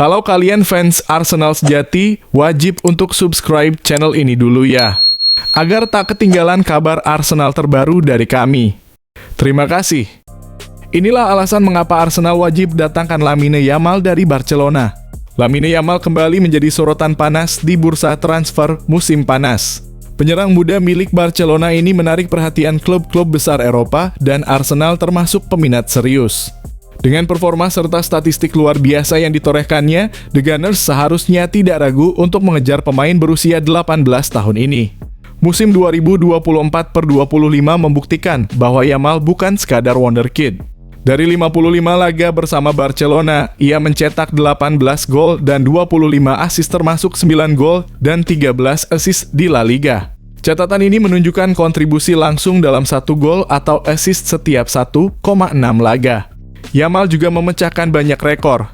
Kalau kalian fans Arsenal sejati, wajib untuk subscribe channel ini dulu ya, agar tak ketinggalan kabar Arsenal terbaru dari kami. Terima kasih. Inilah alasan mengapa Arsenal wajib datangkan Lamine Yamal dari Barcelona. Lamine Yamal kembali menjadi sorotan panas di bursa transfer musim panas. Penyerang muda milik Barcelona ini menarik perhatian klub-klub besar Eropa dan Arsenal termasuk peminat serius. Dengan performa serta statistik luar biasa yang ditorehkannya, The Gunners seharusnya tidak ragu untuk mengejar pemain berusia 18 tahun ini. Musim 2024-25 membuktikan bahwa Yamal bukan sekadar wonderkid. Dari 55 laga bersama Barcelona, ia mencetak 18 gol dan 25 assist termasuk 9 gol dan 13 assist di La Liga. Catatan ini menunjukkan kontribusi langsung dalam 1 gol atau assist setiap 1,6 laga. Yamal juga memecahkan banyak rekor.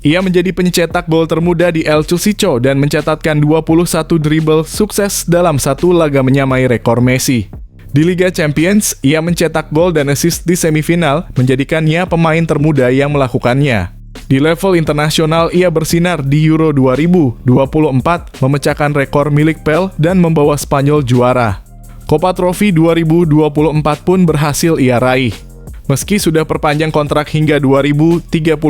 Ia menjadi pencetak gol termuda di El Clasico dan mencatatkan 21 dribble sukses dalam 1 laga menyamai rekor Messi. Di Liga Champions, ia mencetak gol dan assist di semifinal, menjadikannya pemain termuda yang melakukannya. Di level internasional, ia bersinar di Euro 2024, memecahkan rekor milik PEL dan membawa Spanyol juara. Copa Trophy 2024 pun berhasil ia raih. Meski sudah perpanjang kontrak hingga 2031,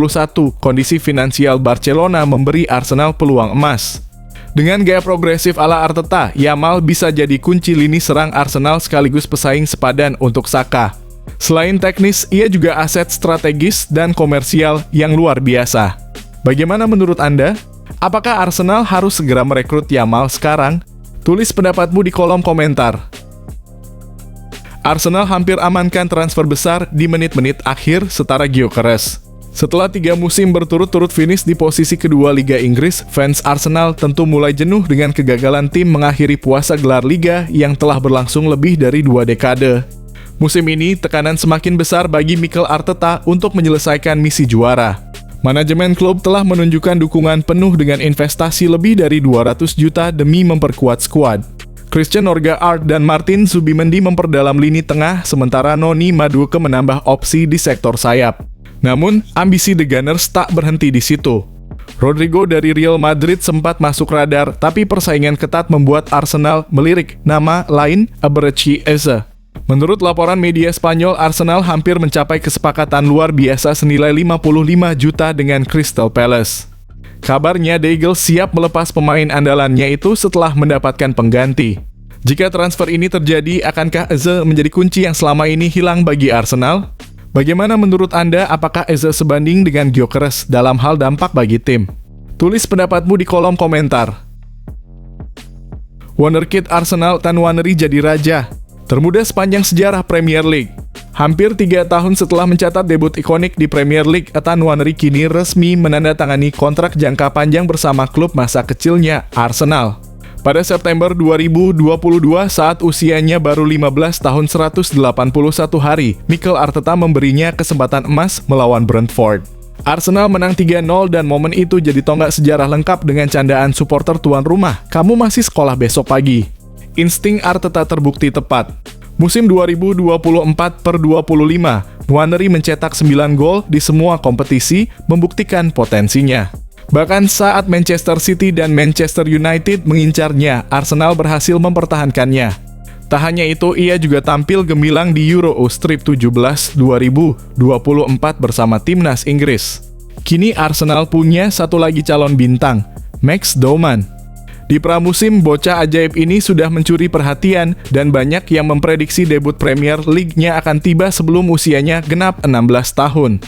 kondisi finansial Barcelona memberi Arsenal peluang emas. Dengan gaya progresif ala Arteta, Yamal bisa jadi kunci lini serang Arsenal sekaligus pesaing sepadan untuk Saka. Selain teknis, ia juga aset strategis dan komersial yang luar biasa. Bagaimana menurut Anda? Apakah Arsenal harus segera merekrut Yamal sekarang? Tulis pendapatmu di kolom komentar. Arsenal hampir amankan transfer besar di menit-menit akhir setara Gyökeres. Setelah 3 musim berturut-turut finish di posisi kedua Liga Inggris, fans Arsenal tentu mulai jenuh dengan kegagalan tim mengakhiri puasa gelar Liga yang telah berlangsung lebih dari 2 dekade. Musim ini, tekanan semakin besar bagi Mikel Arteta untuk menyelesaikan misi juara. Manajemen klub telah menunjukkan dukungan penuh dengan investasi lebih dari 200 juta demi memperkuat skuad. Christian Norgard dan Martin Zubimendi memperdalam lini tengah, sementara Noni Madueke menambah opsi di sektor sayap. Namun, ambisi The Gunners tak berhenti di situ. Rodrigo dari Real Madrid sempat masuk radar, tapi persaingan ketat membuat Arsenal melirik nama lain Eberechi Eze. Menurut laporan media Spanyol, Arsenal hampir mencapai kesepakatan luar biasa senilai 55 juta dengan Crystal Palace. Kabarnya The Eagles siap melepas pemain andalannya itu setelah mendapatkan pengganti. Jika transfer ini terjadi, akankah Eze menjadi kunci yang selama ini hilang bagi Arsenal? Bagaimana menurut Anda, apakah Eze sebanding dengan Gyökeres dalam hal dampak bagi tim? Tulis pendapatmu di kolom komentar. Wonderkid Arsenal Tanwaneri jadi raja, termuda sepanjang sejarah Premier League. Hampir 3 tahun setelah mencatat debut ikonik di Premier League, Tanwaneri kini resmi menandatangani kontrak jangka panjang bersama klub masa kecilnya, Arsenal. Pada September 2022, saat usianya baru 15 tahun 181 hari, Mikel Arteta memberinya kesempatan emas melawan Brentford. Arsenal menang 3-0 dan momen itu jadi tonggak sejarah lengkap dengan candaan supporter tuan rumah, "Kamu masih sekolah besok pagi." Insting Arteta terbukti tepat. Musim 2024-25, Nwaneri mencetak 9 gol di semua kompetisi, membuktikan potensinya. Bahkan saat Manchester City dan Manchester United mengincarnya, Arsenal berhasil mempertahankannya. Tak hanya itu, ia juga tampil gemilang di Euro Strip 17 2024 bersama timnas Inggris. Kini Arsenal punya satu lagi calon bintang, Max Baumann. Di pramusim, bocah ajaib ini sudah mencuri perhatian dan banyak yang memprediksi debut Premier League-nya akan tiba sebelum usianya genap 16 tahun.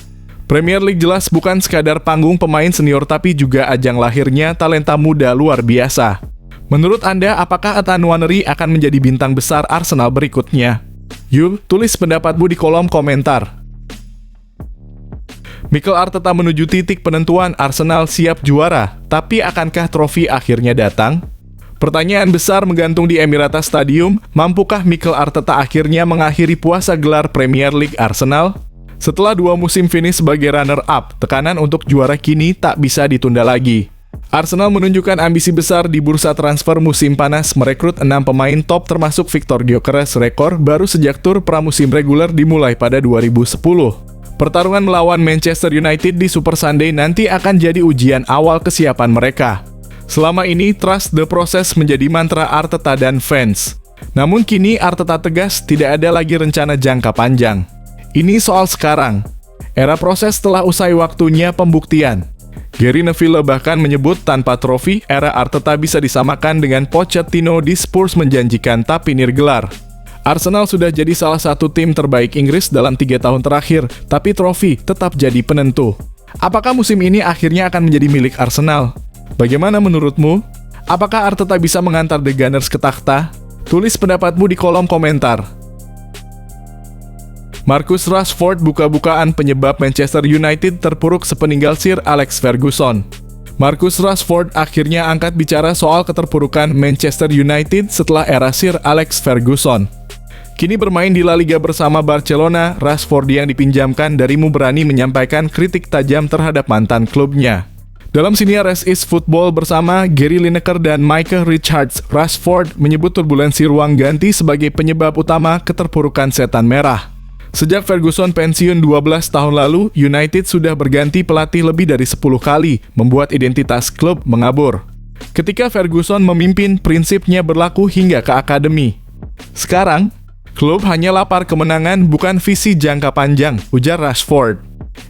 Premier League jelas bukan sekadar panggung pemain senior tapi juga ajang lahirnya talenta muda luar biasa. Menurut Anda, apakah Tanwaneri akan menjadi bintang besar Arsenal berikutnya? Yuk, tulis pendapatmu di kolom komentar. Mikel Arteta menuju titik penentuan, Arsenal siap juara, tapi akankah trofi akhirnya datang? Pertanyaan besar menggantung di Emirates Stadium, mampukah Mikel Arteta akhirnya mengakhiri puasa gelar Premier League Arsenal? Setelah 2 musim finish sebagai runner-up, tekanan untuk juara kini tak bisa ditunda lagi. Arsenal menunjukkan ambisi besar di bursa transfer musim panas, merekrut 6 pemain top termasuk Victor Gyökeres, rekor baru sejak tur pramusim reguler dimulai pada 2010. Pertarungan melawan Manchester United di Super Sunday nanti akan jadi ujian awal kesiapan mereka. Selama ini, trust the process menjadi mantra Arteta dan fans. Namun kini Arteta tegas tidak ada lagi rencana jangka panjang. Ini soal sekarang. Era proses telah usai waktunya pembuktian. Gary Neville bahkan menyebut tanpa trofi, era Arteta bisa disamakan dengan Pochettino di Spurs menjanjikan tapi nirgelar. Arsenal sudah jadi salah satu tim terbaik Inggris dalam 3 tahun terakhir, tapi trofi tetap jadi penentu. Apakah musim ini akhirnya akan menjadi milik Arsenal? Bagaimana menurutmu? Apakah Arteta bisa mengantar The Gunners ke takhta? Tulis pendapatmu di kolom komentar. Marcus Rashford buka-bukaan penyebab Manchester United terpuruk sepeninggal Sir Alex Ferguson. Marcus Rashford akhirnya angkat bicara soal keterpurukan Manchester United setelah era Sir Alex Ferguson. Kini bermain di La Liga bersama Barcelona, Rashford yang dipinjamkan darimu berani menyampaikan kritik tajam terhadap mantan klubnya. Dalam siniar As Is Football bersama Gary Lineker dan Michael Richards, Rashford menyebut turbulensi ruang ganti sebagai penyebab utama keterpurukan setan merah. Sejak Ferguson pensiun 12 tahun lalu, United sudah berganti pelatih lebih dari 10 kali, membuat identitas klub mengabur. Ketika Ferguson memimpin, prinsipnya berlaku hingga ke akademi. Sekarang, klub hanya lapar kemenangan, bukan visi jangka panjang, ujar Rashford.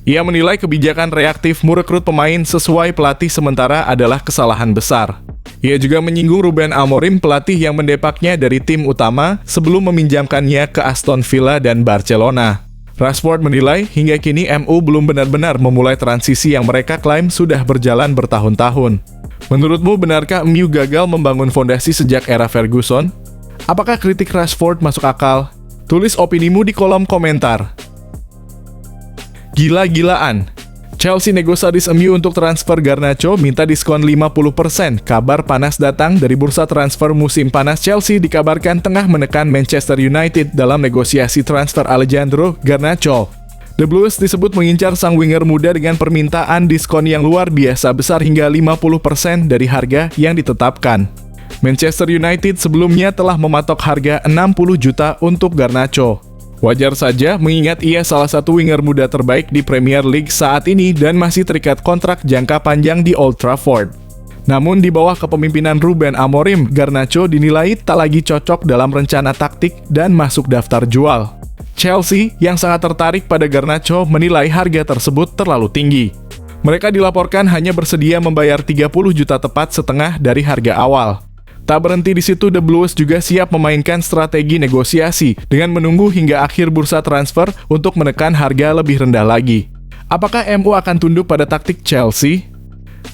Ia menilai kebijakan reaktif merekrut pemain sesuai pelatih sementara adalah kesalahan besar. Ia juga menyinggung Ruben Amorim, pelatih yang mendepaknya dari tim utama sebelum meminjamkannya ke Aston Villa dan Barcelona. Rashford menilai hingga kini MU belum benar-benar memulai transisi yang mereka klaim sudah berjalan bertahun-tahun. Menurutmu benarkah MU gagal membangun fondasi sejak era Ferguson? Apakah kritik Rashford masuk akal? Tulis opinimu di kolom komentar. Gila-gilaan. Chelsea negosiatis MU untuk transfer Garnacho minta diskon 50%. Kabar panas datang dari bursa transfer musim panas. Chelsea dikabarkan tengah menekan Manchester United dalam negosiasi transfer Alejandro Garnacho. The Blues disebut mengincar sang winger muda dengan permintaan diskon yang luar biasa besar hingga 50% dari harga yang ditetapkan. Manchester United sebelumnya telah mematok harga 60 juta untuk Garnacho. Wajar saja mengingat ia salah satu winger muda terbaik di Premier League saat ini dan masih terikat kontrak jangka panjang di Old Trafford. Namun di bawah kepemimpinan Ruben Amorim, Garnacho dinilai tak lagi cocok dalam rencana taktik dan masuk daftar jual. Chelsea yang sangat tertarik pada Garnacho menilai harga tersebut terlalu tinggi. Mereka dilaporkan hanya bersedia membayar 30 juta tepat setengah dari harga awal. Tak berhenti di situ, The Blues juga siap memainkan strategi negosiasi dengan menunggu hingga akhir bursa transfer untuk menekan harga lebih rendah lagi. Apakah MU akan tunduk pada taktik Chelsea?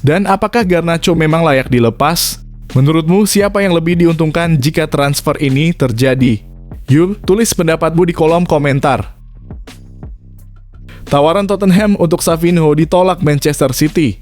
Dan apakah Garnacho memang layak dilepas? Menurutmu siapa yang lebih diuntungkan jika transfer ini terjadi? Yuk, tulis pendapatmu di kolom komentar. Tawaran Tottenham untuk Savinho ditolak Manchester City.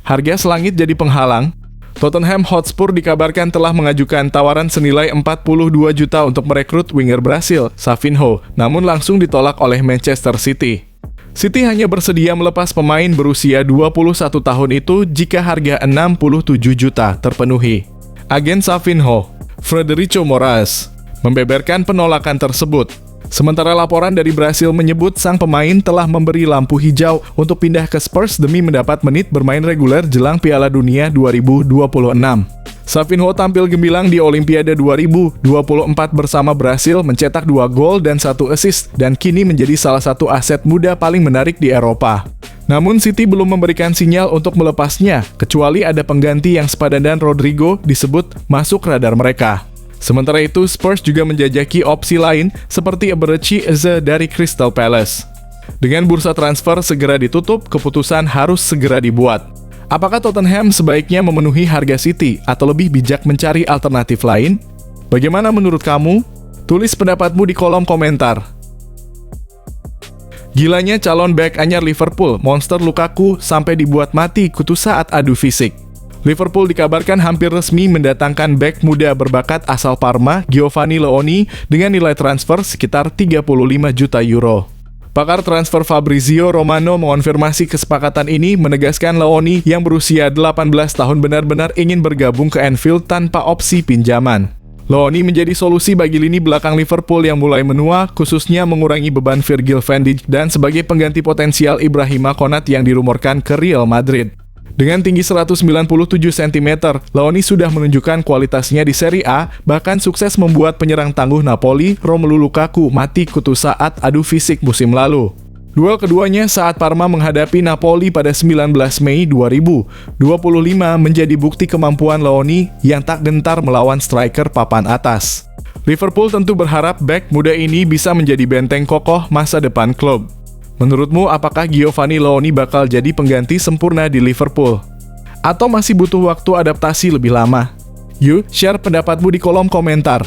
Harga selangit jadi penghalang. Tottenham Hotspur dikabarkan telah mengajukan tawaran senilai 42 juta untuk merekrut winger Brasil, Savinho, namun langsung ditolak oleh Manchester City. City hanya bersedia melepas pemain berusia 21 tahun itu jika harga 67 juta terpenuhi. Agen Savinho, Frederico Moraes, membeberkan penolakan tersebut. Sementara laporan dari Brasil menyebut sang pemain telah memberi lampu hijau untuk pindah ke Spurs demi mendapat menit bermain reguler jelang Piala Dunia 2026. Savinho tampil gemilang di Olimpiade 2024 bersama Brasil, mencetak 2 gol dan 1 assist, dan kini menjadi salah satu aset muda paling menarik di Eropa. Namun City belum memberikan sinyal untuk melepasnya, kecuali ada pengganti yang sepadan dan Rodrigo disebut masuk radar mereka. Sementara itu, Spurs juga menjajaki opsi lain seperti Eberechi Eze dari Crystal Palace. Dengan bursa transfer segera ditutup, keputusan harus segera dibuat. Apakah Tottenham sebaiknya memenuhi harga City atau lebih bijak mencari alternatif lain? Bagaimana menurut kamu? Tulis pendapatmu di kolom komentar. Gilanya calon bek anyar Liverpool, monster Lukaku sampai dibuat mati kutu saat adu fisik. Liverpool dikabarkan hampir resmi mendatangkan bek muda berbakat asal Parma, Giovanni Leoni, dengan nilai transfer sekitar 35 juta euro. Pakar transfer Fabrizio Romano mengonfirmasi kesepakatan ini, menegaskan Leoni yang berusia 18 tahun benar-benar ingin bergabung ke Anfield tanpa opsi pinjaman. Lowny menjadi solusi bagi lini belakang Liverpool yang mulai menua, khususnya mengurangi beban Virgil van Dijk dan sebagai pengganti potensial Ibrahima Konate yang dirumorkan ke Real Madrid. Dengan tinggi 197 cm, Lowny sudah menunjukkan kualitasnya di Serie A, bahkan sukses membuat penyerang tangguh Napoli, Romelu Lukaku, mati kutu saat adu fisik musim lalu. Duel keduanya saat Parma menghadapi Napoli pada 19 Mei 2025 menjadi bukti kemampuan Lowny yang tak gentar melawan striker papan atas. Liverpool tentu berharap bek muda ini bisa menjadi benteng kokoh masa depan klub. Menurutmu, apakah Giovanni Lowny bakal jadi pengganti sempurna di Liverpool? Atau masih butuh waktu adaptasi lebih lama? Yuk, share pendapatmu di kolom komentar.